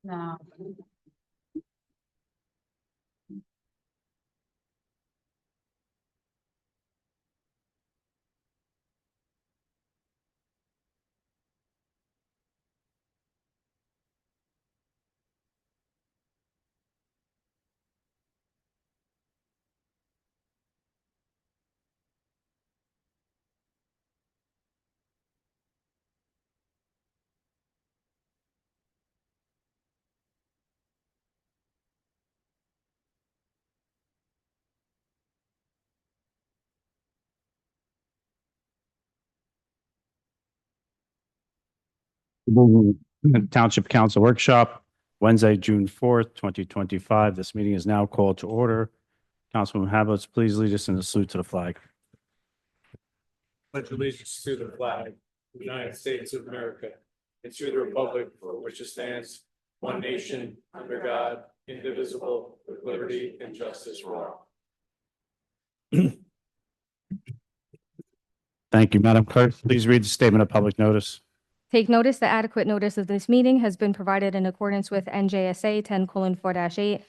No. Township Council Workshop, Wednesday, June 4th, 2025. This meeting is now called to order. Councilwoman Havelitz, please lead us in the salute to the flag. Pledge allegiance to the flag of the United States of America and to the republic for which it stands, one nation, under God, indivisible, with liberty and justice for all. Thank you, Madam Clerk. Please read the statement of public notice. Take notice that adequate notice of this meeting has been provided in accordance with NJSA 10:4-8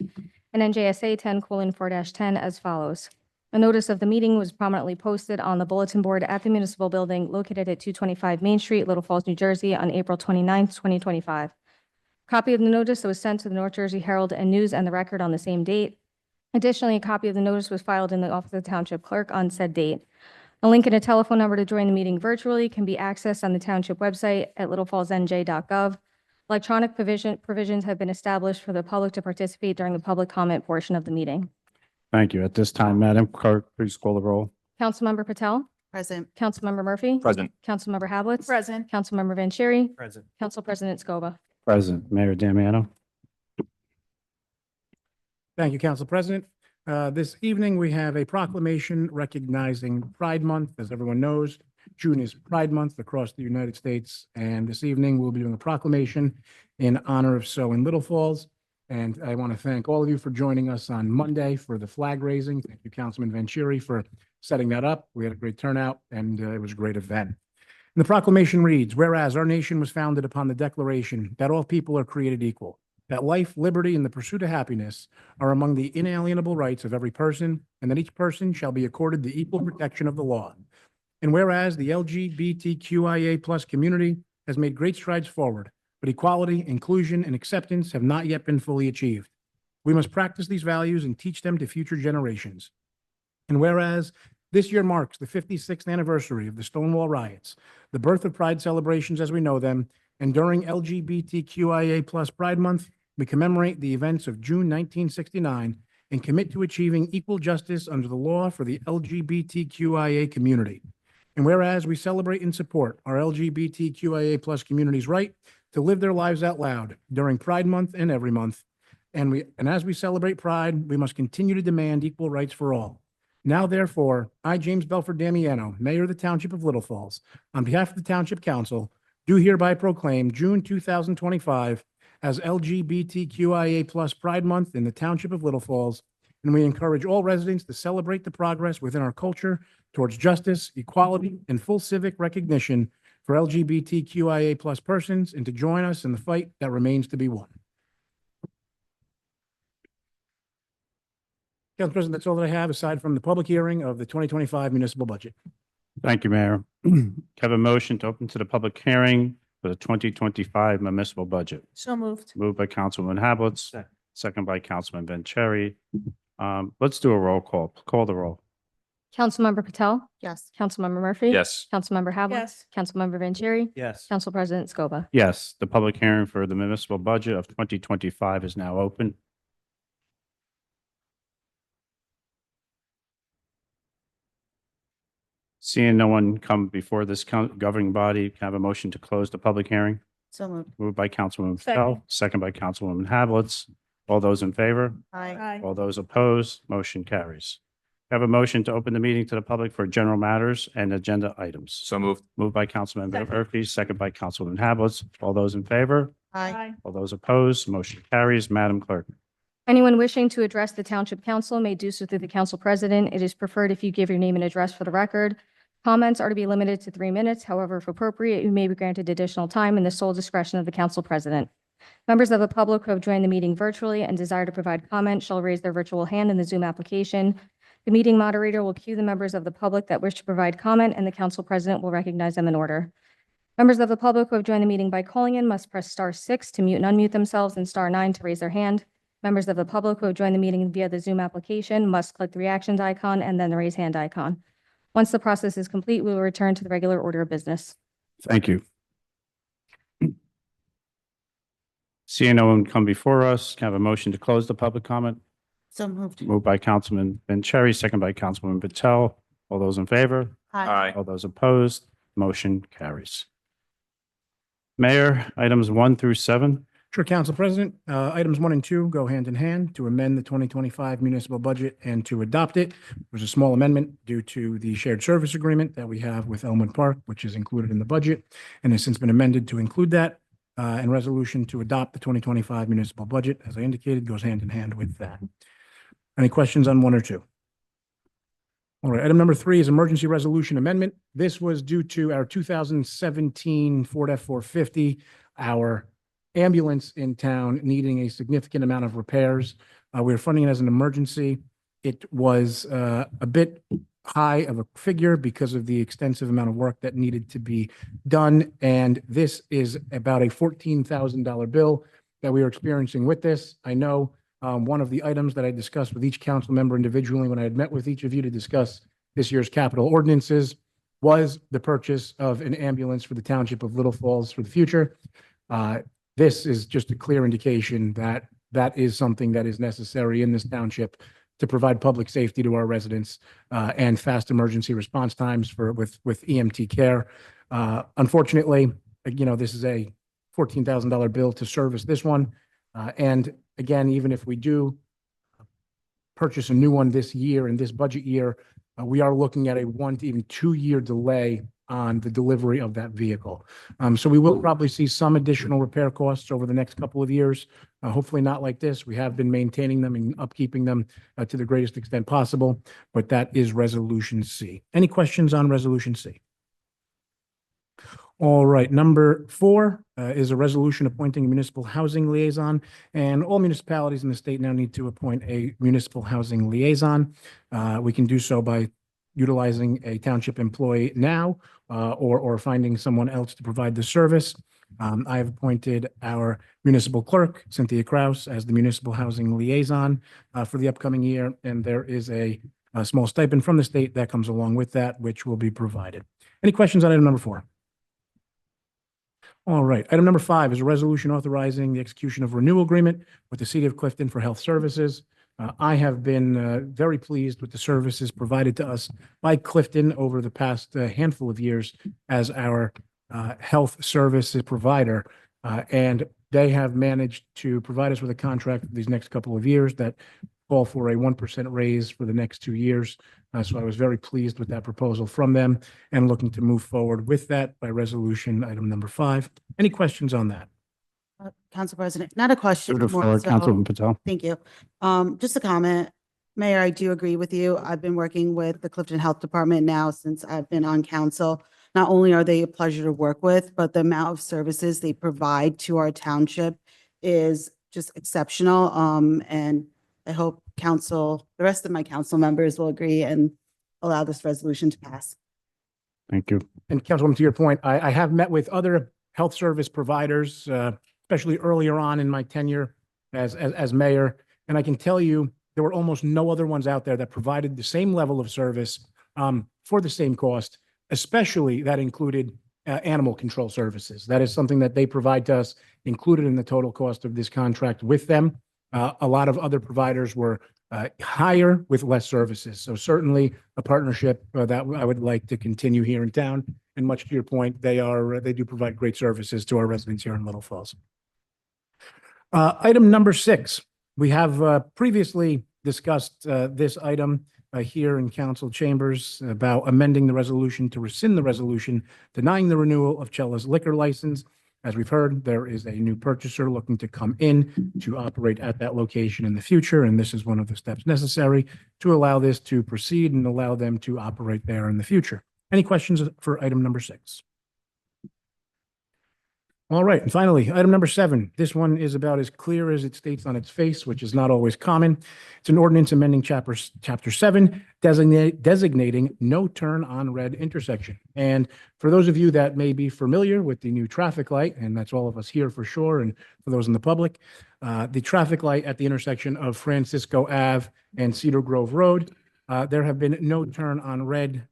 and NJSA 10:4-10 as follows. A notice of the meeting was prominently posted on the bulletin board at the municipal building located at 225 Main Street, Little Falls, New Jersey on April 29th, 2025. Copy of the notice was sent to the North Jersey Herald and News and the Record on the same date. Additionally, a copy of the notice was filed in the office of the Township Clerk on said date. A link and a telephone number to join the meeting virtually can be accessed on the township website at littlefallsnj.gov. Electronic provisions have been established for the public to participate during the public comment portion of the meeting. Thank you. At this time, Madam Clerk, please call the roll. Councilmember Patel? Present. Councilmember Murphy? Present. Councilmember Hablitz, Present. Councilmember Vanchery? Present. Council President Scoba. Present. Mayor Damiano. Thank you, Council President. This evening, we have a proclamation recognizing Pride Month. As everyone knows, June is Pride Month across the United States. And this evening, we'll be doing a proclamation in honor of So in Little Falls. And I want to thank all of you for joining us on Monday for the flag raising. Thank you, Councilman Vanchery, for setting that up. We had a great turnout and it was a great event. And the proclamation reads, whereas our nation was founded upon the declaration that all people are created equal, that life, liberty, and the pursuit of happiness are among the inalienable rights of every person, and that each person shall be accorded the equal protection of the law. And whereas the LGBTQIA+ community has made great strides forward, but equality, inclusion, and acceptance have not yet been fully achieved. We must practice these values and teach them to future generations. And whereas this year marks the 56th anniversary of the Stonewall riots, the birth of Pride celebrations as we know them, and during LGBTQIA+ Pride Month, we commemorate the events of June 1969 and commit to achieving equal justice under the law for the LGBTQIA community. And whereas we celebrate and support our LGBTQIA+ community's right to live their lives out loud during Pride Month and every month, and as we celebrate Pride, we must continue to demand equal rights for all. Now, therefore, I, James Belford Damiano, Mayor of the Township of Little Falls, on behalf of the Township Council, do hereby proclaim June 2025 as LGBTQIA+ Pride Month in the Township of Little Falls, and we encourage all residents to celebrate the progress within our culture towards justice, equality, and full civic recognition for LGBTQIA+ persons, and to join us in the fight that remains to be won. Council President, that's all that I have aside from the public hearing of the 2025 municipal budget. Thank you, Mayor. Have a motion to open to the public hearing for the 2025 municipal budget. So moved. Moved by Councilwoman Havelitz, second by Councilman Vanchery. Let's do a roll call. Call the roll. Councilmember Patel? Yes. Councilmember Murphy? Yes. Councilmember Hablitz, Yes. Councilmember Vanchery? Yes. Council President Scoba. Yes, the public hearing for the municipal budget of 2025 is now open. Seeing no one come before this governing body, can I have a motion to close the public hearing? So moved. Moved by Councilwoman Patel, second by Councilwoman Havelitz. All those in favor? Aye. All those opposed? Motion carries. I have a motion to open the meeting to the public for general matters and agenda items. So moved. Moved by Councilman Second. Murphy, second by Councilwoman Havelitz. All those in favor? Aye. All those opposed? Motion carries. Madam Clerk. Anyone wishing to address the Township Council may do so through the Council President. It is preferred if you give your name and address for the record. Comments are to be limited to 3 minutes. However, if appropriate, you may be granted additional time in the sole discretion of the Council President. Members of the public who have joined the meeting virtually and desire to provide comment shall raise their virtual hand in the Zoom application. The meeting moderator will cue the members of the public that wish to provide comment, and the council president will recognize them in order. Members of the public who have joined the meeting by calling in must press *6 to mute and unmute themselves and *9 to raise their hand. Members of the public who have joined the meeting via the Zoom application must click the reactions icon and then the raise hand icon. Once the process is complete, we will return to the regular order of business. Thank you. Seeing no one come before us, can I have a motion to close the public comment? So moved. Moved by Councilman Vanchery, second by Councilwoman Patel. All those in favor? Aye. All those opposed? Motion carries. Mayor, items 1 through 7. Sure, Council President. Items 1 and 2 go hand in hand to amend the 2025 municipal budget and to adopt it. There's a small amendment due to the shared service agreement that we have with Elmwood Park, which is included in the budget and has since been amended to include that. And resolution to adopt the 2025 municipal budget, as I indicated, goes hand in hand with that. Any questions on 1 or 2? All right, item number 3 is emergency resolution amendment. This was due to our 2017 Ford F-450, our ambulance in town needing a significant amount of repairs. We are funding it as an emergency. It was a bit high of a figure because of the extensive amount of work that needed to be done. And this is about a $14,000 bill that we are experiencing with this. I know one of the items that I discussed with each council member individually when I had met with each of you to discuss this year's capital ordinances was the purchase of an ambulance for the township of Little Falls for the future. This is just a clear indication that that is something that is necessary in this township to provide public safety to our residents and fast emergency response times with EMT care. Unfortunately, this is a $14,000 bill to service this one. And again, even if we do purchase a new one this year, in this budget year, we are looking at a 1 to even 2 year delay on the delivery of that vehicle. So we will probably see some additional repair costs over the next couple of years. Hopefully not like this. We have been maintaining them and upkeeping them to the greatest extent possible, but that is Resolution C. Any questions on Resolution C? All right, number 4 is a resolution appointing a municipal housing liaison, and all municipalities in the state now need to appoint a municipal housing liaison. We can do so by utilizing a township employee now or finding someone else to provide the service. I have appointed our municipal clerk, Cynthia Kraus, as the municipal housing liaison for the upcoming year, and there is a small stipend from the state that comes along with that, which will be provided. Any questions on item number 4? All right, item number 5 is a resolution authorizing the execution of renewal agreement with the City of Clifton for health services. I have been very pleased with the services provided to us by Clifton over the past handful of years as our health services provider. And they have managed to provide us with a contract for these next couple of years that call for a 1% raise for the next 2 years. So I was very pleased with that proposal from them and looking to move forward with that by resolution item number 5. Any questions on that? Council President, not a question. Through the more floor, so- Councilwoman Patel. Thank you. Just a comment. Mayor, I do agree with you. I've been working with the Clifton Health Department now since I've been on council. Not only are they a pleasure to work with, but the amount of services they provide to our township is just exceptional. And I hope the rest of my council members will agree and allow this resolution to pass. Thank you. And Councilwoman, to your point, I have met with other health service providers, especially earlier on in my tenure as mayor. And I can tell you, there were almost no other ones out there that provided the same level of service for the same cost, especially that included animal control services. That is something that they provide to us, included in the total cost of this contract with them. A lot of other providers were higher with less services. So certainly a partnership that I would like to continue here in town. And much to your point, they do provide great services to our residents here in Little Falls. Item number 6, we have previously discussed this item here in council chambers about amending the resolution to rescind the resolution denying the renewal of Cella's liquor license. As we've heard, there is a new purchaser looking to come in to operate at that location in the future, and this is one of the steps necessary to allow this to proceed and allow them to operate there in the future. Any questions for item number 6? All right, and finally, item number 7. This one is about as clear as it states on its face, which is not always common. It's an ordinance amending chapter 7, designating no turn on red intersection. And for those of you that may be familiar with the new traffic light, and that's all of us here for sure, and for those in the public, the traffic light at the intersection of Francisco Ave and Cedar Grove Road, there have been no turn on red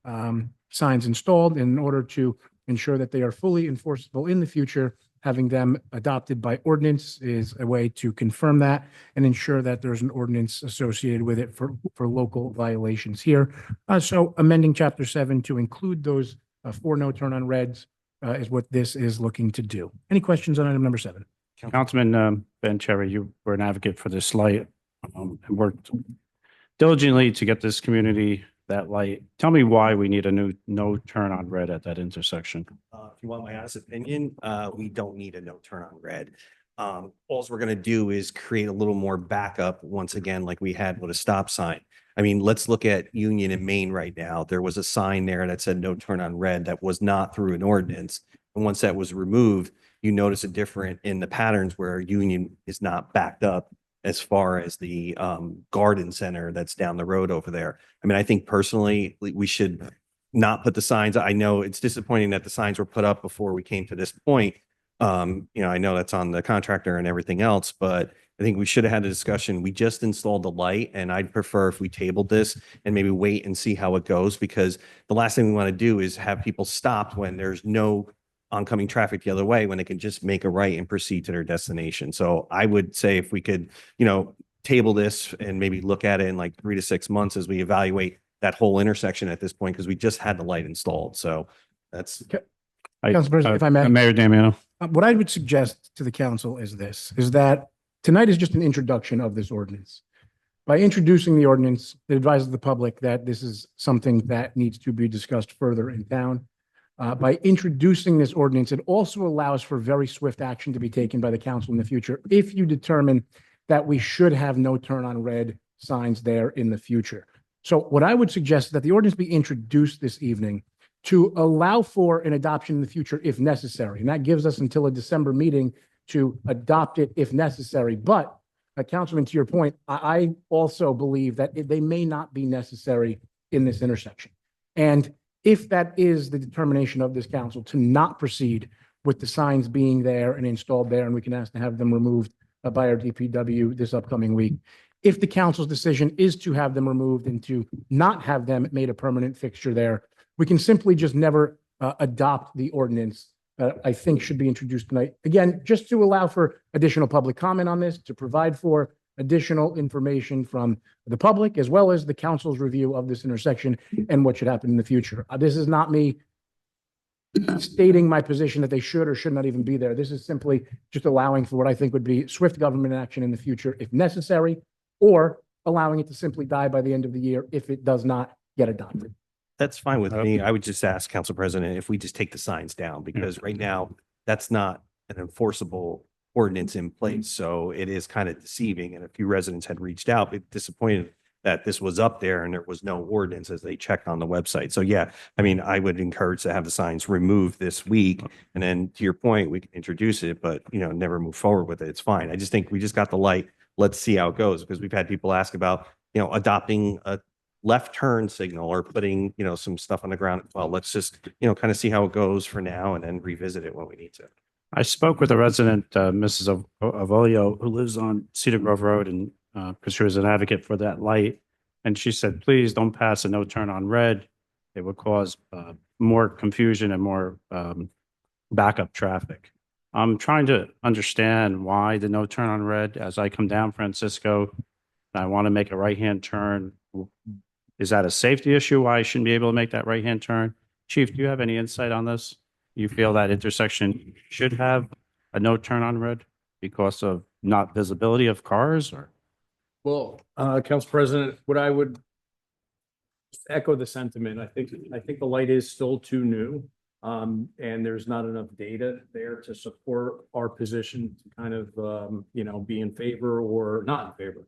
signs installed in order to ensure that they are fully enforceable in the future. Having them adopted by ordinance is a way to confirm that and ensure that there's an ordinance associated with it for local violations here. So amending chapter 7 to include those 4 no turn on reds is what this is looking to do. Any questions on item number 7? Councilman Ben Cherry, you were an advocate for this light, and worked diligently to get this community that light. Tell me why we need a new no turn on red at that intersection. If you want my honest opinion, we don't need a no turn on red. All we're gonna do is create a little more backup once again, like we had with a stop sign. I mean, let's look at Union and Main right now. There was a sign there that said no turn on red that was not through an ordinance. And once that was removed, you notice a difference in the patterns where Union is not backed up as far as the garden center that's down the road over there. I mean, I think personally, we should not put the signs. I know it's disappointing that the signs were put up before we came to this point. I know that's on the contractor and everything else, but I think we should have had a discussion. We just installed the light, and I'd prefer if we tabled this and maybe wait and see how it goes, because the last thing we want to do is have people stopped when there's no oncoming traffic the other way, when they can just make a right and proceed to their destination. So I would say if we could, table this and maybe look at it in like 3 to 6 months as we evaluate that whole intersection at this point, because we just had the light installed. So that's. Council President, if I may. Mayor Damiano. What I would suggest to the council is that tonight is just an introduction of this ordinance. By introducing the ordinance, it advises the public that this is something that needs to be discussed further in town. By introducing this ordinance, it also allows for very swift action to be taken by the council in the future if you determine that we should have no turn on red signs there in the future. So what I would suggest is that the ordinance be introduced this evening to allow for an adoption in the future if necessary. And that gives us until a December meeting to adopt it if necessary. But, Councilman, to your point, I also believe that they may not be necessary in this intersection. And if that is the determination of this council to not proceed with the signs being there and installed there, and we can ask to have them removed by our DPW this upcoming week. If the council's decision is to have them removed and to not have them made a permanent fixture there, we can simply just never adopt the ordinance that I think should be introduced tonight. Again, just to allow for additional public comment on this, to provide for additional information from the public, as well as the council's review of this intersection and what should happen in the future. This is not me stating my position that they should or should not even be there. This is simply just allowing for what I think would be swift government action in the future if necessary, or allowing it to simply die by the end of the year if it does not get adopted. That's fine with me. I would just ask Council President if we just take the signs down, because right now that's not an enforceable ordinance in place. So it is kind of deceiving. And a few residents had reached out, but disappointed that this was up there and there was no ordinance as they checked on the website. So yeah, I mean, I would encourage to have the signs removed this week. And then to your point, we can introduce it, but never move forward with it. It's fine. I just think we just got the light. Let's see how it goes, because we've had people ask about, adopting a left turn signal or putting, some stuff on the ground. Well, let's just, kind of see how it goes for now and then revisit it when we need to. I spoke with a resident, Mrs. Avolio, who lives on Cedar Grove Road, and because she was an advocate for that light. And she said, please don't pass a no turn on red. It would cause more confusion and more backup traffic. I'm trying to understand why the no turn on red as I come down Francisco. I want to make a right-hand turn. Is that a safety issue? Why I shouldn't be able to make that right-hand turn? Chief, do you have any insight on this? You feel that intersection should have a no turn on red because of not visibility of cars, or? Well, Council President, what I would echo the sentiment. I think the light is still too new. And there's not enough data there to support our position to kind of, be in favor or not in favor.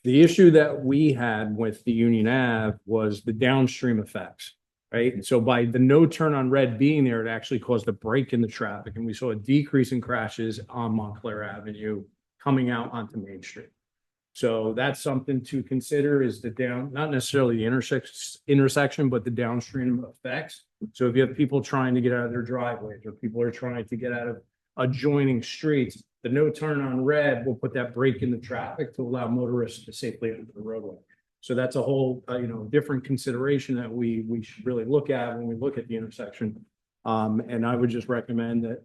The issue that we had with the Union Ave was the downstream effects. right? And so by the no turn on red being there, it actually caused a break in the traffic, and we saw a decrease in crashes on Montclair Avenue coming out onto Main Street. So that's something to consider is the not necessarily the intersection, but the downstream effects. So if you have people trying to get out of their driveways or people are trying to get out of adjoining streets, the no turn on red will put that break in the traffic to allow motorists to safely enter the roadway. So that's a whole, different consideration that we should really look at when we look at the intersection. And I would just recommend that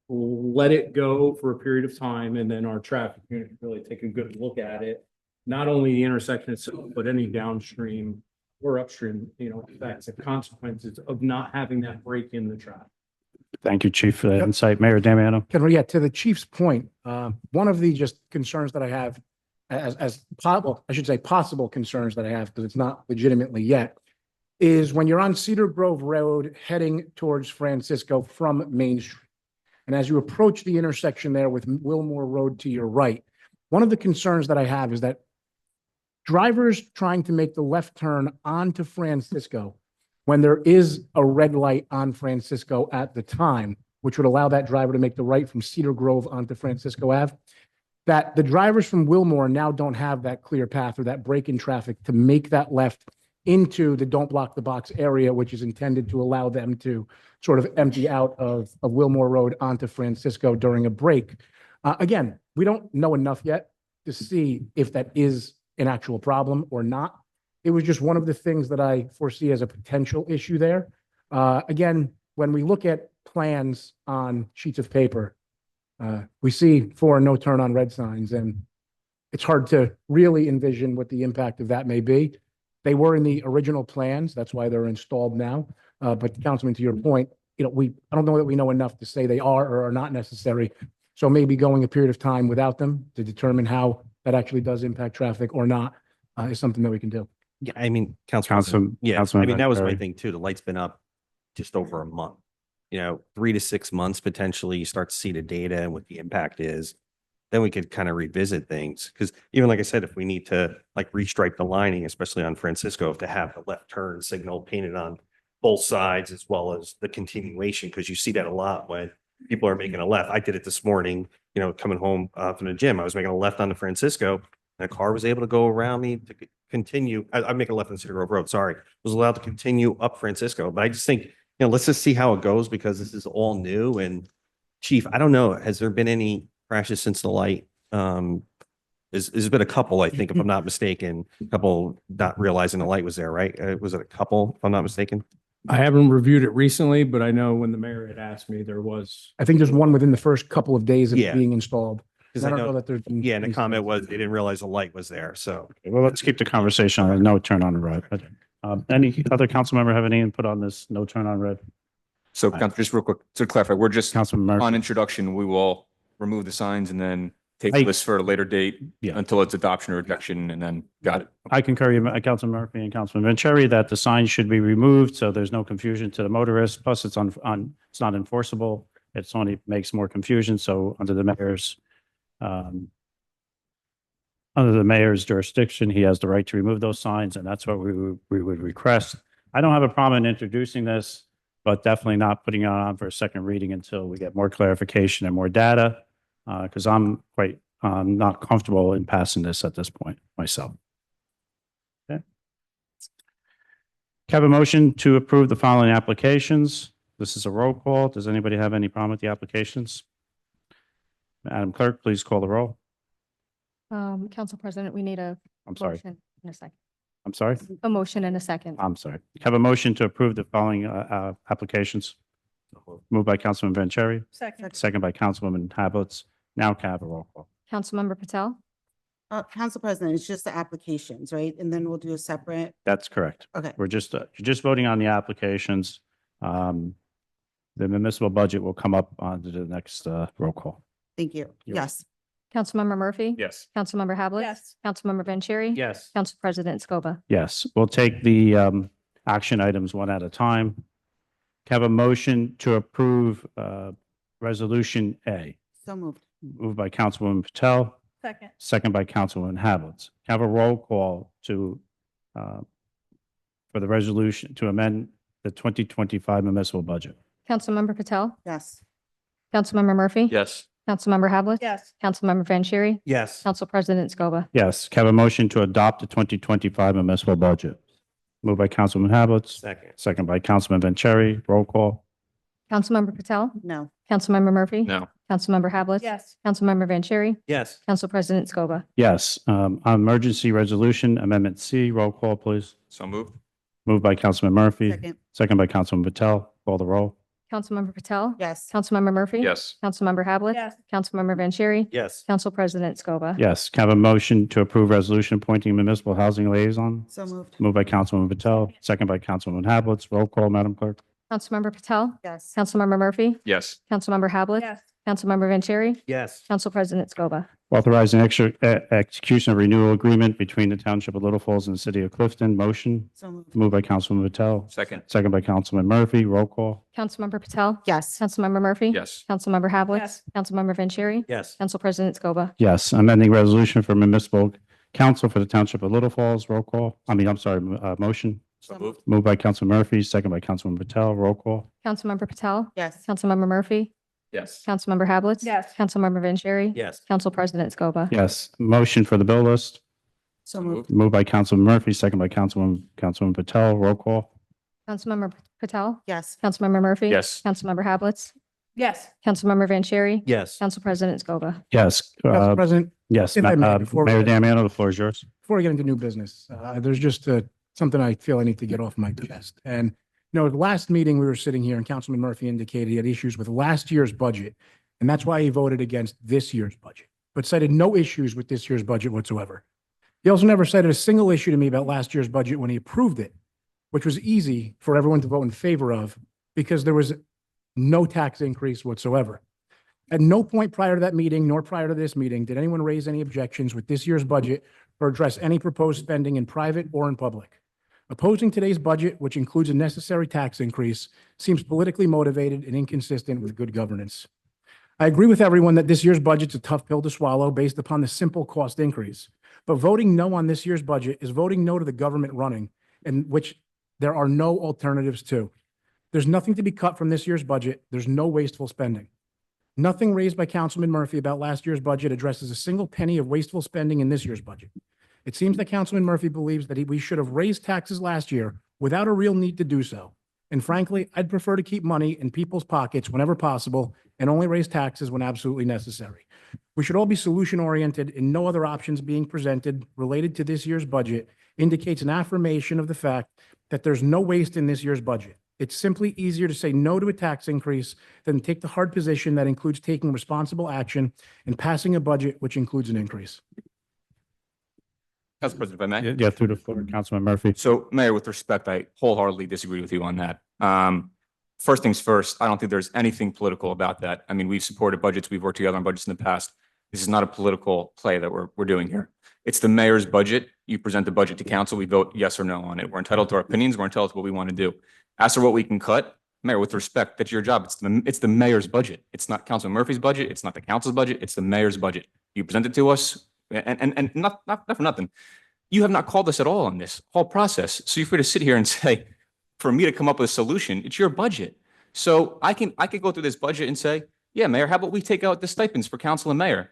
we'll let it go for a period of time, and then our traffic unit can really take a good look at it. Not only the intersection itself, but any downstream or upstream, effects and consequences of not having that break in the traffic. Thank you, Chief, for that Yep. insight. Mayor Damiano? Yeah, to the chief's point, one of the just concerns that I have possible concerns that I have, because it's not legitimately yet, is when you're on Cedar Grove Road heading towards Francisco from Main Street. And as you approach the intersection there with Wilmore Road to your right, one of the concerns that I have is that drivers trying to make the left turn onto Francisco when there is a red light on Francisco at the time, which would allow that driver to make the right from Cedar Grove onto Francisco Ave, that the drivers from Wilmore now don't have that clear path or that break in traffic to make that left into the don't block the box area, which is intended to allow them to sort of empty out of Wilmore Road onto Francisco during a break. Again, we don't know enough yet to see if that is an actual problem or not. It was just one of the things that I foresee as a potential issue there. Again, when we look at plans on sheets of paper, we see 4 no turn on red signs, and it's hard to really envision what the impact of that may be. They were in the original plans. That's why they're installed now. But Councilman, to your point, I don't know that we know enough to say they are or are not necessary. So maybe going a period of time without them to determine how that actually does impact traffic or not is something that we can do. Yeah, I mean, Councilman- yeah, I Councilman mean, that was my Vanchery. thing too. The light's been up just over a month. 3 to 6 months potentially, you start to see the data and what the impact is. Then we could kind of revisit things. Because even like I said, if we need to like restripe the lining, especially on Francisco, to have the left turn signal painted on both sides as well as the continuation, because you see that a lot when people are making a left. I did it this morning, coming home from the gym. I was making a left on the Francisco, and a car was able to go around me to continue. I'm making a left on Cedar Grove Road, sorry. Was allowed to continue up Francisco. But I just think, let's just see how it goes, because this is all new. And Chief, I don't know, has there been any crashes since the light? There's been a couple, I think, if I'm not mistaken, a couple not realizing the light was there, right? Was it a couple, if I'm not mistaken? I haven't reviewed it recently, but I know when the mayor had asked me, there was. I think there's one within the first couple of days of it Yeah. being installed. Because I I don't know know, that there's been. yeah, and the comment was they didn't realize the light was there. So Well, let's keep the conversation on the no turn on red. Any other council member have any input on this no turn on red? So just real quick, to clarify, we're just Councilman on Murphy? introduction, we will remove the signs and then I- table this for a later date Yeah. until it's adoption or rejection, and then got it. I concur, Councilman Murphy and Councilman Vanchery, that the sign should be removed so there's no confusion to the motorists. Plus, it's it's not enforceable. It's only makes more confusion. So under the mayor's jurisdiction, he has the right to remove those signs, and that's what we would request. I don't have a problem in introducing this, but definitely not putting it on for a second reading until we get more clarification and more data, because I'm quite not comfortable in passing this at this point myself. Okay. Can I have a motion to approve the following applications? This is a roll call. Does anybody have any problem with the applications? Madam Clerk, please call the roll. Council President, we need a I'm sorry. motion in a second. I'm sorry. A motion in a second. I'm sorry. Have a motion to approve the following applications. Moved by Councilman Vanchery, second by Councilwoman Havelitz. Now can I have a roll call? Councilmember Patel, Council President, it's just the applications, right? And then we'll do a separate, That's correct. okay. We're just, you're just voting on the applications. The municipal budget will come up on to the next roll call. Thank you. You're Yes. Councilmember Murphy. Yes. Councilmember Havlet. Yes. Councilmember Vanchery. Yes. Council President Scoba. Yes, we'll take the action items one at a time. Can I have a motion to approve Resolution A, So moved. moved by Councilwoman Patel, Second. second by Councilwoman Havelitz. Can I have a roll call to for the resolution to amend the 2025 municipal budget. Councilmember Patel, Yes. Councilmember Murphy. Yes. Councilmember Havlet. Yes. Councilmember Vanchery, Yes. Council President Scoba. Yes, can I have a motion to adopt the 2025 municipal budget? Moved by Councilman Hablitz, Second. second by Councilman Vanchery. Roll call. Councilmember Patel, No. Councilmember Murphy. No. Councilmember Havlet. Yes. Councilmember Vanchery, Yes. Council President Scoba. Yes, on emergency resolution amendment C, roll call, please. So moved. Moved by Councilman Murphy, Second. second by Councilman Patel. Call the roll. Councilmember Patel. Yes. Councilmember Murphy. Yes. Councilmember Havlet. Yes. Councilmember Vanchery, Yes. Council President Scoba. Yes, can I have a motion to approve resolution appointing municipal housing liaison? So moved. Moved by Councilman Patel, second by Councilman Hablitz. Roll call, Madam Clerk. Councilmember Patel, Yes. Councilmember Murphy. Yes. Councilmember Havlet. Yes. Councilmember Vanchery, Yes. Council President Scoba. Authorizing execution of renewal agreement between the Township of Little Falls and the City of Clifton. Motion. So moved. Moved by Councilman Patel, Second. second by Councilman Murphy. Roll call. Councilmember Patel, Yes. Councilmember Murphy. Yes. Councilmember Havlet. Yes. Councilmember Vanchery, Yes. Council President Scoba. Yes, amending resolution for municipal council for the Township of Little Falls. Roll call. I'm sorry, motion. So moved. Moved by Councilman Murphy, second by Councilman Patel. Roll call. Councilmember Patel, Yes. Councilmember Murphy. Yes. Councilmember Havlet. Yes. Councilmember Vanchery, Yes. Council President Scoba. Yes, motion for the bill list. So moved. Moved by Councilman Murphy, second by Councilman Patel. Roll call. Councilmember Patel, Yes. Councilmember Murphy. Yes. Councilmember Havlet. Yes. Councilmember Vanchery, Yes. Council President Scoba. Yes, Council President, yes, if I may, before we Mayor get- Damiano, the floor is yours. before we get into new business, there's just something I feel I need to get off my chest. And, the last meeting we were sitting here and Councilman Murphy indicated he had issues with last year's budget. And that's why he voted against this year's budget, but cited no issues with this year's budget whatsoever. He also never cited a single issue to me about last year's budget when he approved it, which was easy for everyone to vote in favor of because there was no tax increase whatsoever. At no point prior to that meeting, nor prior to this meeting, did anyone raise any objections with this year's budget or address any proposed spending in private or in public. Opposing today's budget, which includes a necessary tax increase, seems politically motivated and inconsistent with good governance. I agree with everyone that this year's budget's a tough pill to swallow based upon the simple cost increase. But voting no on this year's budget is voting no to the government running, in which there are no alternatives to. There's nothing to be cut from this year's budget. There's no wasteful spending. Nothing raised by Councilman Murphy about last year's budget addresses a single penny of wasteful spending in this year's budget. It seems that Councilman Murphy believes that we should have raised taxes last year without a real need to do so. And frankly, I'd prefer to keep money in people's pockets whenever possible and only raise taxes when absolutely necessary. We should all be solution-oriented, and no other options being presented related to this year's budget indicates an affirmation of the fact that there's no waste in this year's budget. It's simply easier to say no to a tax increase than take the hard position that includes taking responsible action and passing a budget which includes an increase. Council President, if I may. Yeah, through the floor, Councilman Murphy. So Mayor, with respect, I wholeheartedly disagree with you on that. First things first, I don't think there's anything political about that. I mean, we've supported budgets, we've worked together on budgets in the past. This is not a political play that we're doing here. It's the mayor's budget. You present the budget to council, we vote yes or no on it. We're entitled to our opinions, we're entitled to what we want to do. As for what we can cut, Mayor, with respect, that's your job. It's the mayor's budget. It's not Councilman Murphy's budget. It's not the council's budget. It's the mayor's budget. You present it to us, and not for nothing. You have not called us at all on this whole process. So you're free to sit here and say, for me to come up with a solution, it's your budget. So I could go through this budget and say, yeah, Mayor, how about we take out the stipends for council and mayor?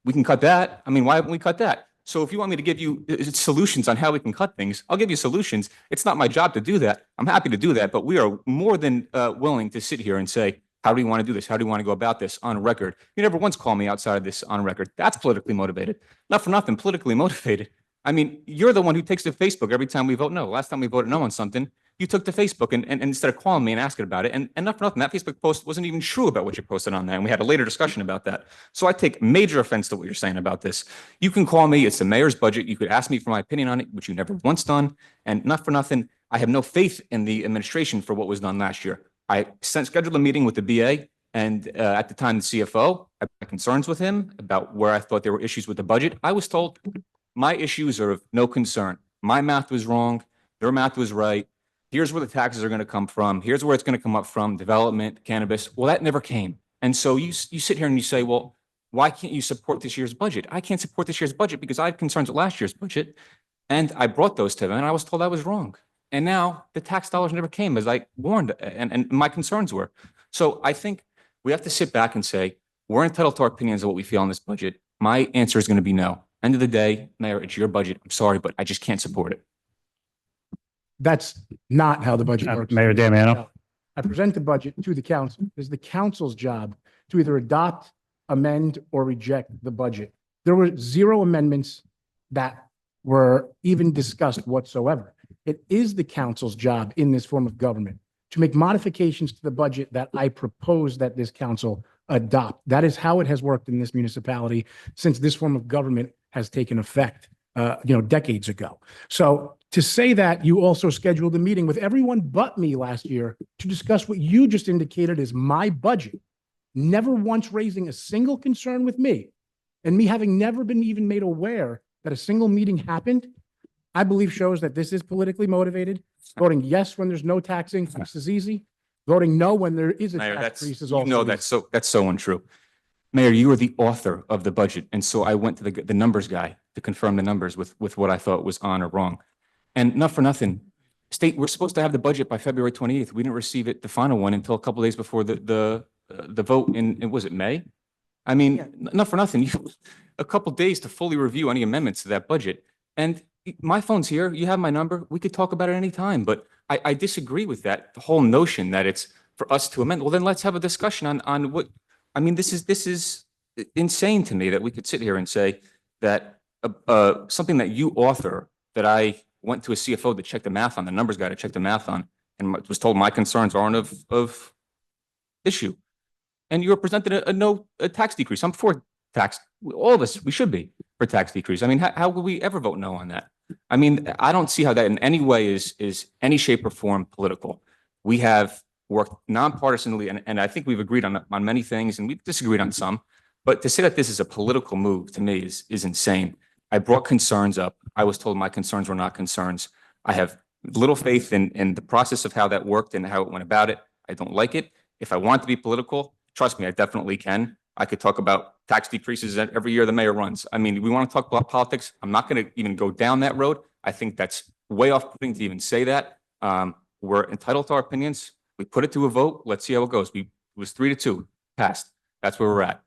We can cut that. I mean, why haven't we cut that? So if you want me to give you solutions on how we can cut things, I'll give you solutions. It's not my job to do that. I'm happy to do that, but we are more than willing to sit here and say, how do you want to do this? How do you want to go about this on record? You never once called me outside of this on record. That's politically motivated. Not for nothing, politically motivated. I mean, you're the one who takes to Facebook every time we vote no. Last time we voted no on something, you took to Facebook and instead of calling me and asking about it, and not for nothing, that Facebook post wasn't even true about what you posted on there, and we had a later discussion about that. So I take major offense to what you're saying about this. You can call me, it's the mayor's budget, you could ask me for my opinion on it, which you never once done, and not for nothing, I have no faith in the administration for what was done last year. I scheduled a meeting with the BA, and at the time, the CFO, I had concerns with him about where I thought there were issues with the budget. I was told my issues are of no concern. My math was wrong, their math was right. Here's where the taxes are going to come from. Here's where it's going to come up from, development, cannabis. Well, that never came. And so you sit here and you say, well, why can't you support this year's budget? I can't support this year's budget because I had concerns with last year's budget. And I brought those to them and I was told I was wrong. And now the tax dollars never came, as I warned, and my concerns were. So I think we have to sit back and say, we're entitled to our opinions of what we feel on this budget. My answer is going to be no. End of the day, Mayor, it's your budget. I'm sorry, but I just can't support it. That's not how the budget works. Mayor Damiano? I present the budget to the council. It is the council's job to either adopt, amend, or reject the budget. There were 0 amendments that were even discussed whatsoever. It is the council's job in this form of government to make modifications to the budget that I propose that this council adopt. That is how it has worked in this municipality since this form of government has taken effect, decades ago. So to say that you also scheduled a meeting with everyone but me last year to discuss what you just indicated is my budget, never once raising a single concern with me, and me having never been even made aware that a single meeting happened, I believe shows that this is politically motivated. Voting yes when there's no tax increase is easy. Voting no when there is a Mayor, tax that's, increase is you also know, easy. that's so untrue. Mayor, you are the author of the budget. And so I went to the numbers guy to confirm the numbers with what I thought was on or wrong. And not for nothing, we're supposed to have the budget by February 28th. We didn't receive it, the final one, until a couple of days before the vote was it May? I mean, not for nothing, a couple of days to fully review any amendments to that budget. And my phone's here, you have my number, we could talk about it anytime, but I disagree with that, the whole notion that it's for us to amend. Well, then let's have a discussion on what, I mean, this is insane to me that we could sit here and say that something that you author, that I went to a CFO to check the math on, the numbers guy to check the math on, and was told my concerns aren't of issue. And you were presented a tax decrease. I'm for tax. All of us, we should be for tax decrease. I mean, how would we ever vote no on that? I mean, I don't see how that in any way is any shape or form political. We have worked nonpartisanly, and I think we've agreed on many things, and we've disagreed on some. But to say that this is a political move to me is insane. I brought concerns up. I was told my concerns were not concerns. I have little faith in the process of how that worked and how it went about it. I don't like it. If I want to be political, trust me, I definitely can. I could talk about tax decreases every year the mayor runs. I mean, we want to talk about politics. I'm not going to even go down that road. I think that's way off-putting to even say that. We're entitled to our opinions. We put it to a vote. Let's see how it goes. It was 3-2, passed. That's where we're at.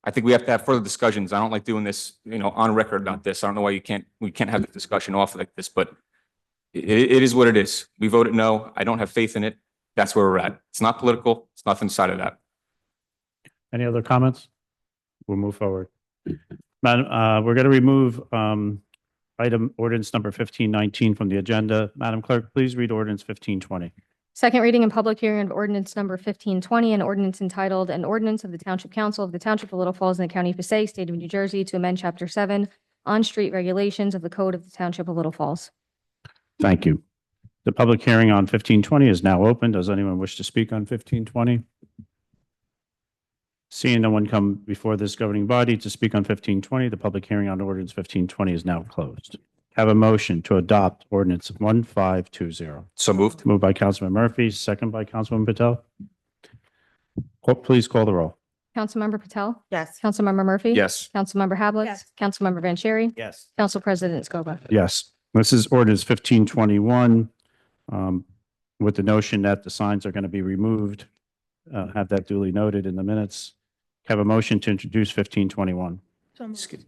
I think we have to have further discussions. I don't like doing this, on record about this. I don't know why we can't have the discussion off like this, but it is what it is. We voted no. I don't have faith in it. That's where we're at. It's not political. It's nothing inside of that. Any other comments? We'll move forward. Madam, we're going to remove item ordinance number 1519 from the agenda. Madam Clerk, please read ordinance 1520. Second reading and public hearing of ordinance number 1520, an ordinance entitled, an ordinance of the Township Council of the Township of Little Falls in the County of Passaic, State of New Jersey, to amend Chapter 7 on-street regulations of the Code of the Township of Little Falls. Thank you. The public hearing on 1520 is now open. Does anyone wish to speak on 1520? Seeing no one come before this governing body to speak on 1520, the public hearing on ordinance 1520 is now closed. Have a motion to adopt ordinance 1520. So moved. Moved by Councilman Murphy, second by Councilman Patel. Please call the roll. Councilmember Patel? Yes. Councilmember Murphy? Yes. Councilmember Havlet? Yes. Councilmember Vanchery? Yes. Council President Scoba. Yes, this is ordinance 1521, with the notion that the signs are going to be removed. Have that duly noted in the minutes. Have a motion to introduce 1521.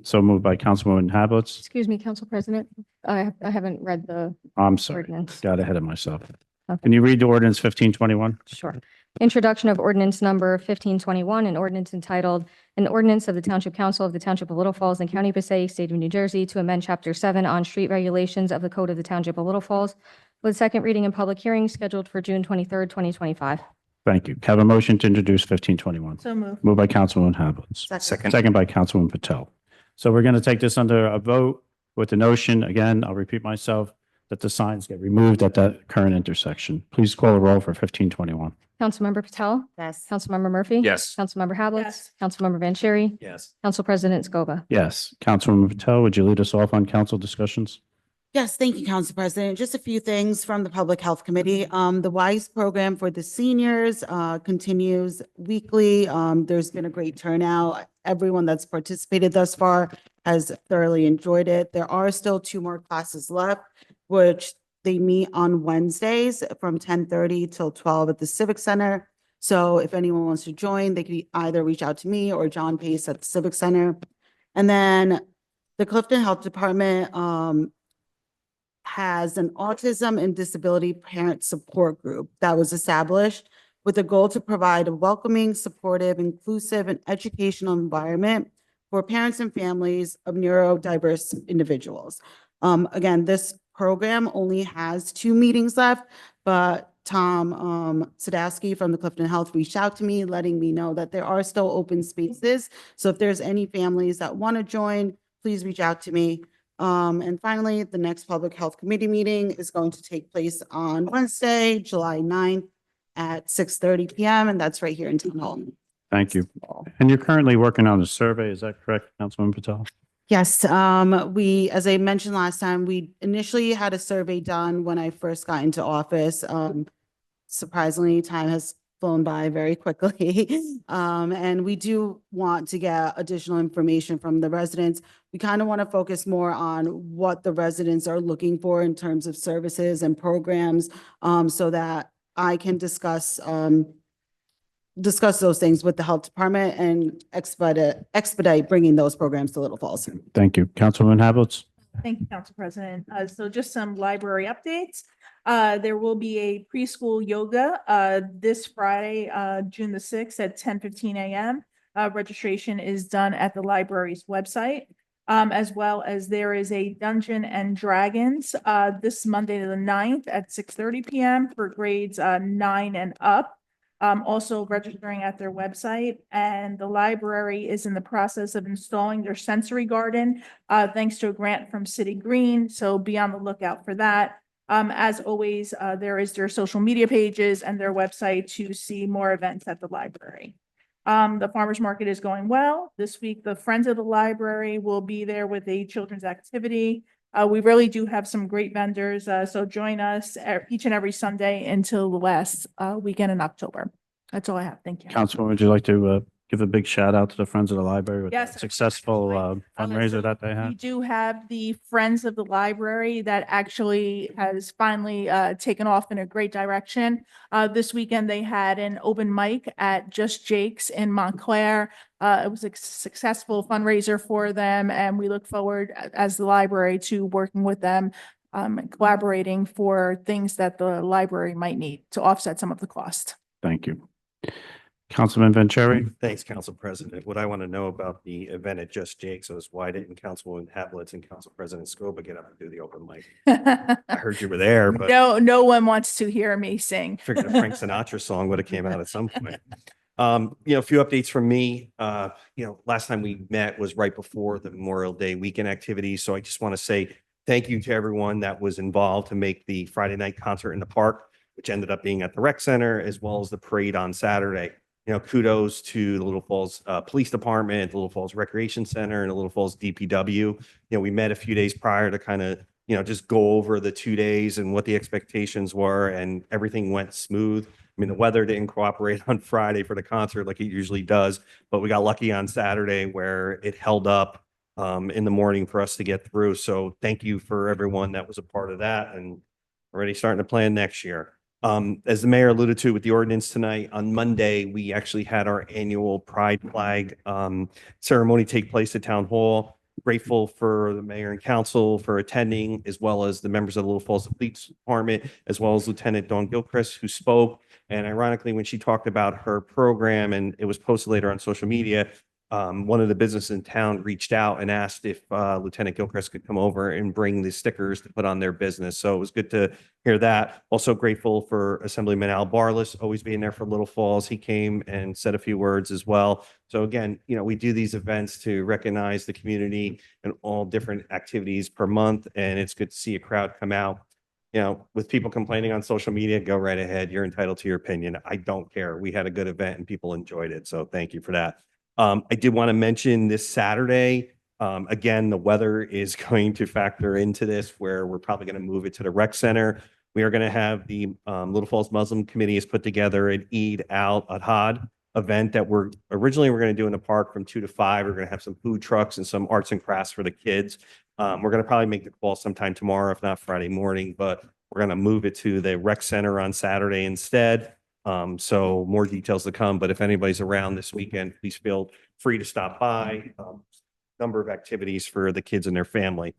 So moved by Councilwoman Hablitz. Excuse me, Council President. I haven't read the I'm sorry, ordinance. got ahead of myself. Okay. Can you read the ordinance 1521? Sure. Introduction of ordinance number 1521, an ordinance entitled, an ordinance of the Township Council of the Township of Little Falls and County of Passaic, State of New Jersey, to amend Chapter 7 on street regulations of the Code of the Township of Little Falls, with second reading and public hearing scheduled for June 23rd, 2025. Thank you. Have a motion to introduce 1521. So moved. Moved by Councilwoman Hablitz. Second. Second by Councilwoman Patel. So we're going to take this under a vote with the notion, again, I'll repeat myself, that the signs get removed at that current intersection. Please call the roll for 1521. Councilmember Patel? Yes. Councilmember Murphy? Yes. Councilmember Havlet? Yes. Councilmember Vanchery? Yes. Council President Scoba. Yes. Councilwoman Patel, would you lead us off on council discussions? Yes, thank you, Council President. Just a few things from the Public Health Committee. The WISE program for the seniors continues weekly. There's been a great turnout. Everyone that's participated thus far has thoroughly enjoyed it. There are still 2 more classes left, which they meet on Wednesdays from 10:30 till 12 at the Civic Center. So if anyone wants to join, they could either reach out to me or John Pace at the Civic Center. And then the Clifton Health Department has an autism and disability parent support group that was established with the goal to provide a welcoming, supportive, inclusive, and educational environment for parents and families of neurodiverse individuals. Again, this program only has 2 meetings left, but Tom Sadowski from the Clifton Health reached out to me, letting me know that there are still open spaces. So if there's any families that want to join, please reach out to me. And finally, the next Public Health Committee meeting is going to take place on Wednesday, July 9th at 6:30 PM, and that's right here in Town Hall. Thank you. And you're currently working on a survey, is that correct, Councilwoman Patel? Yes, as I mentioned last time, we initially had a survey done when I first got into office. Surprisingly, time has flown by very quickly. And we do want to get additional information from the residents. We kind of want to focus more on what the residents are looking for in terms of services and programs, so that I can discuss those things with the health department and expedite bringing those programs to Little Falls. Thank you. Councilwoman Havelitz? Thank you, Council President. So just some library updates. There will be a preschool yoga this Friday, June the 6th at 10:15 a.m. Registration is done at the library's website, as well as there is a Dungeon and Dragons this Monday the 9th at 6:30 p.m. for grades 9 and up. Also registering at their website, and the library is in the process of installing their sensory garden, thanks to a grant from City Green. So be on the lookout for that. As always, there is their social media pages and their website to see more events at the library. The farmers market is going well. This week, the Friends of the Library will be there with a children's activity. We really do have some great vendors, so join us each and every Sunday until the last weekend in October. That's all I have. Thank you. Councilwoman, would you like to give a big shout out to the Friends of the Library with Yes, that successful fundraiser so that they We had? do have the Friends of the Library that actually has finally taken off in a great direction. This weekend, they had an open mic at Just Jake's in Montclair. It was a successful fundraiser for them, and we look forward as the library to working with them, and collaborating for things that the library might need to offset some of the cost. Thank you. Councilman Vanchery? Thanks, Council President. What I want to know about the event at Just Jake's is why didn't Councilwoman Havelitz and Council President Scoba get up and do the open mic? I heard you were there, but No one wants to hear me sing. figured a Frank Sinatra song would have came out at some point. A few updates from me. Last time we met was right before the Memorial Day weekend activities. So I just want to say thank you to everyone that was involved to make the Friday night concert in the park, which ended up being at the rec center, as well as the parade on Saturday. Kudos to the Little Falls Police Department, the Little Falls Recreation Center, and the Little Falls DPW. We met a few days prior to kind of, just go over the 2 days and what the expectations were, and everything went smooth. I mean, the weather didn't cooperate on Friday for the concert like it usually does, but we got lucky on Saturday where it held up in the morning for us to get through. So thank you for everyone that was a part of that, and already starting to plan next year. As the mayor alluded to with the ordinance tonight, on Monday, we actually had our annual Pride Flag ceremony take place at Town Hall. Grateful for the mayor and council for attending, as well as the members of the Little Falls Police Department, as well as Lieutenant Dawn Gilchrist, who spoke. And ironically, when she talked about her program, and it was posted later on social media, one of the businesses in town reached out and asked if Lieutenant Gilchrist could come over and bring the stickers to put on their business. So it was good to hear that. Also grateful for Assemblyman Al Barlis always being there for Little Falls. He came and said a few words as well. So again, we do these events to recognize the community and all different activities per month. And it's good to see a crowd come out. With people complaining on social media, go right ahead. You're entitled to your opinion. I don't care. We had a good event and people enjoyed it. So thank you for that. I did want to mention this Saturday, again, the weather is going to factor into this, where we're probably going to move it to the rec center. We are going to have the Little Falls Muslim Committee has put together an Eid al-Adha event that we're going to do in the park from 2 to 5. We're going to have some food trucks and some arts and crafts for the kids. We're going to probably make the call sometime tomorrow, if not Friday morning, but We're going to move it to the rec center on Saturday instead. So more details to come, but if anybody's around this weekend, please feel free to stop by. Number of activities for the kids and their family.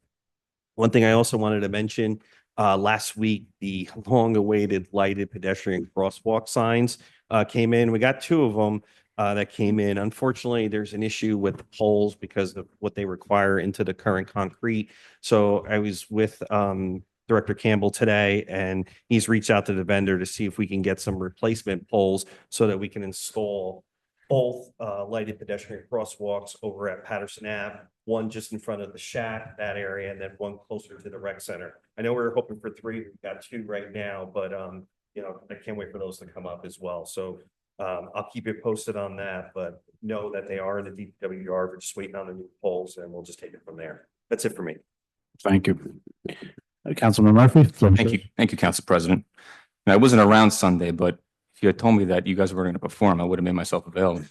One thing I also wanted to mention, last week, the long-awaited lighted pedestrian crosswalk signs came in. We got 2 of them that came in. Unfortunately, there's an issue with the poles because of what they require into the current concrete. So I was with Director Campbell today, and he's reached out to the vendor to see if we can get some replacement poles so that we can install both lighted pedestrian crosswalks over at Patterson Ave, one just in front of the shack, that area, and then one closer to the rec center. I know we were hoping for 3, we've got 2 right now, but you know, I can't wait for those to come up as well. So I'll keep you posted on that, but know that they are in the DPW yard. We're just waiting on the new poles, and we'll just take it from there. That's it for me. Thank you. Councilman Murphy? Thank you. Thank you, Council President. And I wasn't around Sunday, but if you had told me that you guys were going to perform, I would have made myself available.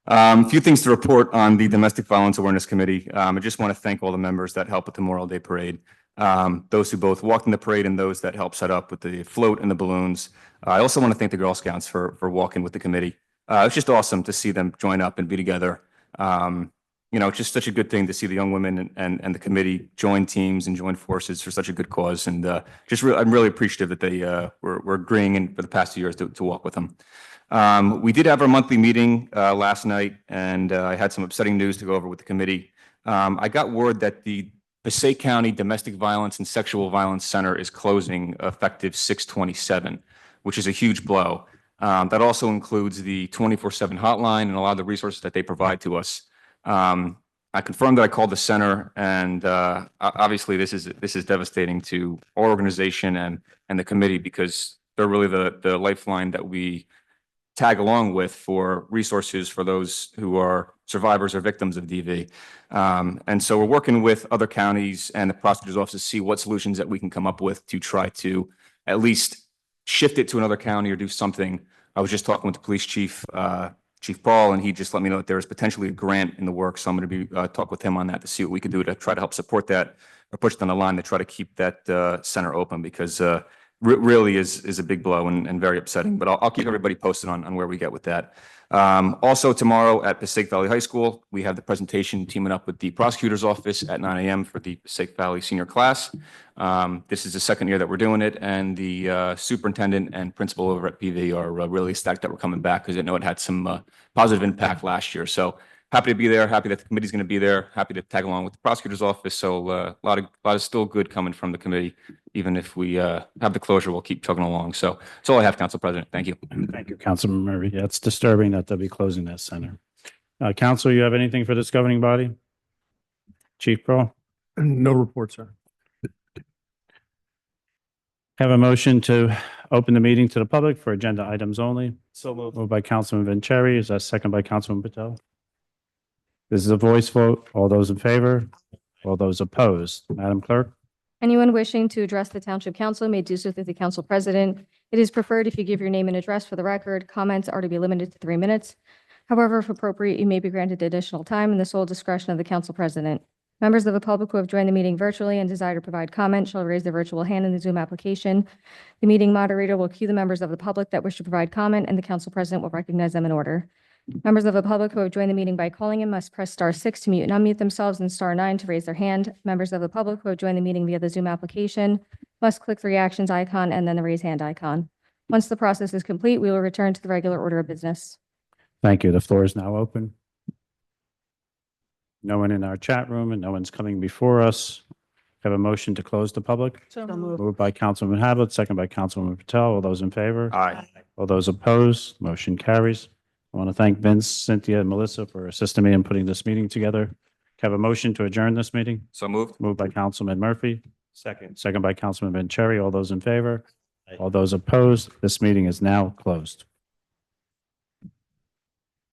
A few things to report on the Domestic Violence Awareness Committee. I just want to thank all the members that helped with the Memorial Day Parade. Those who both walked in the parade and those that helped set up with the float and the balloons. I also want to thank the Girl Scouts for walking with the committee. It's just awesome to see them join up and be together. You know, it's just such a good thing to see the young women and the committee join teams and join forces for such a good cause. And I'm really appreciative that they were agreeing and for the past 2 years to walk with them. We did have our monthly meeting last night, and I had some upsetting news to go over with the committee. I got word that the Passaic County Domestic Violence and Sexual Violence Center is closing effective 6/27, which is a huge blow. That also includes the 24/7 hotline and a lot of the resources that they provide to us. I confirmed that I called the center, and obviously this is devastating to our organization and the committee, because they're really the lifeline that we tag along with for resources for those who are survivors or victims of DV. And so we're working with other counties and the prosecutor's office to see what solutions that we can come up with to try to at least shift it to another county or do something. I was just talking with the police chief, Chief Paul, and he just let me know that there is potentially a grant in the works. So I'm going to be talk with him on that to see what we can do to try to help support that or push it on the line to try to keep that center open, because really is a big blow and very upsetting. But I'll keep everybody posted on where we get with that. Also tomorrow at Passaic Valley High School, we have the presentation teaming up with the prosecutor's office at 9 a.m. for the Passaic Valley senior class. This is the 2nd year that we're doing it, and the superintendent and principal over at PV are really ecstatic that we're coming back, because I know it had some positive impact last year. So happy to be there, happy that the committee's going to be there, happy to tag along with the prosecutor's office. So a lot of still good coming from the committee. Even if we have the closure, we'll keep chugging along. So that's all I have, Council President. Thank you. Thank you, Councilman Murphy. Yeah, it's disturbing that they'll be closing that center. Council, you have anything for this governing body? Chief Pearl? No report, sir. Have a motion to open the meeting to the public for agenda items only. So moved. Moved by Councilman Vanchery. Is that second by Councilman Patel? This is a voice vote. All those in favor? All those opposed? Madam Clerk? Anyone wishing to address the Township Council may do so through the Council President. It is preferred if you give your name and address for the record. Comments are to be limited to 3 minutes. However, if appropriate, you may be granted additional time in the sole discretion of the Council President. Members of the public who have joined the meeting virtually and desire to provide comment shall raise their virtual hand in the Zoom application. The meeting moderator will cue the members of the public that wish to provide comment, and the Council President will recognize them in order. Members of the public who have joined the meeting by calling in must press *6 to mute and unmute themselves and *9 to raise their hand. Members of the public who have joined the meeting via the Zoom application must click the reactions icon and then the raise hand icon. Once the process is complete, we will return to the regular order of business. Thank you. The floor is now open. No one in our chat room and no one's coming before us. Have a motion to close the public? So So moved. moved. Moved by Councilman Hablitz, second by Councilwoman Patel. All those in favor? Aye. All those opposed? Motion carries. I want to thank Vince, Cynthia, and Melissa for assisting me in putting this meeting together. Have a motion to adjourn this meeting? So moved. Moved by Councilman Murphy, Second. second by Councilman Vanchery. All those in favor? All those opposed? This meeting is now closed.